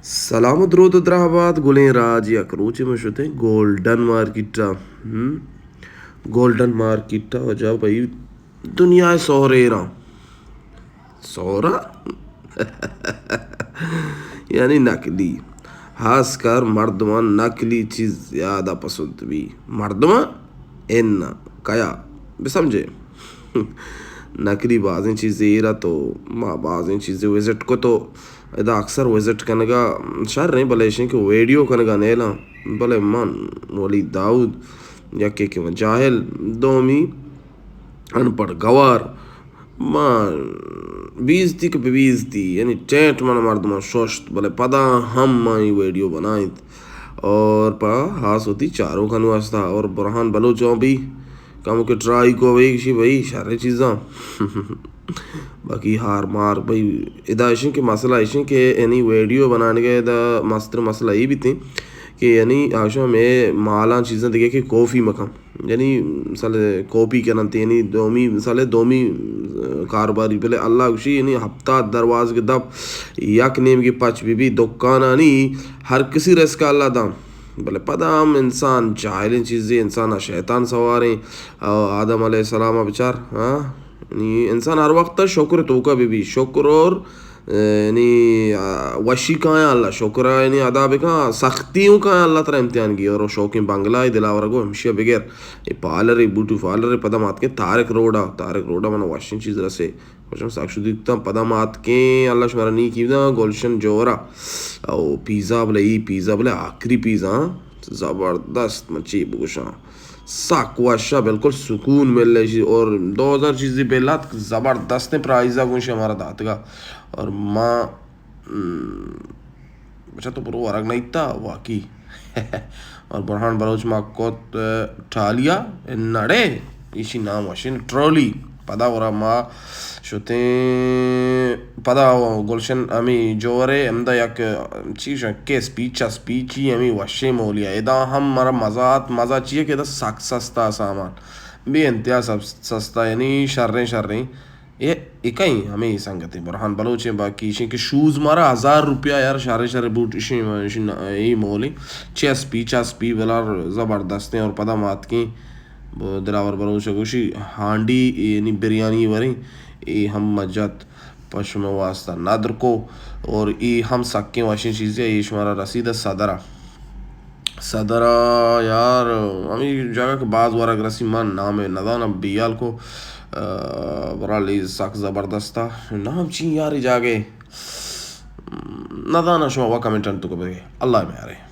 سلام و درود و درهبات گلین راج یا کروچے میں شتے گولڈن مارکیٹا گولڈن مارکیٹا وجہ بھائی دنیا سوہریرا سورا یعنی نقلی خاص کر مردمان نقلی چیز زیادہ پسند بھی مردمان ان کیا بسمجھے نقلی بعضیں چیزیں ایرا تو ما بعضیں چیزیں وزٹ کو تو ادا اکثر وزٹ کرنے کا شہر نہیں بلے شیں کہ ویڈیو کرنے کا نیلا بلے من ولی داؤد یا کہ من جاہل دومی ان پڑھ گوار مان بیزتی کہ بیزتی یعنی ٹینٹ من مردمان شوشت بلے پدا ہم مائی ویڈیو بنائیں اور پا ہاس ہوتی چاروں کا نواستا اور برہان بلوچوں بھی کامو کے ٹرائی کو بھائی کشی بھائی شارے چیزاں باقی ہار مار بھائی ادا ایشن کے مسئلہ ایشن کہ یعنی ویڈیو بنانے کے ادا مستر مسئلہ یہ بھی تھی کہ یعنی آشا میں مالاں چیزیں دیکھے کہ کوفی مکھاں یعنی مثال کوپی کے ننتے یعنی دومی مثال دومی کاروباری پہلے اللہ کشی یعنی ہفتہ درواز کے دب یک نیم کی پچ بھی دکانانی ہر کسی رس کا اللہ دام بلے پدا ہم انسان جاہلیں چیزیں انسان شیطان سواریں آدم علیہ السلام بچار یعنی انسان ہر وقت شکر تو کا بھی شکر اور یعنی وشی کہاں ہے اللہ شکر ہے یعنی ادا بکا سختیوں کا ہے اللہ تعالی امتحان کی اور شوقیں بنگلہ دلاور کو ہمشیہ بغیر یہ پالر بوٹو پالر پدا مات کے تارک روڈا من واشن چیز رسے وشن ساکشو دیکھتا پدا مات کے اللہ شمارا نہیں کی دا گولشن جورا او پیزا بلے آخری پیزا زبردست مچی بوشاں ساک واشا بالکل سکون مل رہی اور 2000 چیزیں بیلات زبردست پرائزہ گونشی ہمارا دات کا اور ماں بچہ تو پرو ورگ نہیں تھا واقعی اور برہان بلوچ ماں کو ٹھالیا نڑے اسی نام واشن ٹرولی پدا ورہ ماں شتیں پدا گلشن امی جورے امدہ یک چیز کے سپیچی امی وشے مولیا ادا ہم مرا مزا چیئے کہ ادا ساک سستا سامان بے انتہا سستا یعنی شرریں یہ اکائی ہمیں سنگتے برہان بلوچیں باقی شیں کہ شوز مارا 1000 روپیہ یار شارے بوٹ یہ مولی چسپی بلار زبردستیں اور پدا مات کی دلاور بلوچ گوشی ہانڈی یعنی بریانی وریں ای ہم مجد پشم واسطہ نادر کو اور ای ہم سکیں واشن چیزیں یہ شمارا رسید صدرہ یار ہمیں جگہ کہ بعض ورگ رسی من نام ندانا بیال کو برالی ساک زبردستا نام چین یاری جاگے ندانا شما وکا منٹن تو کبھے اللہ میں آرے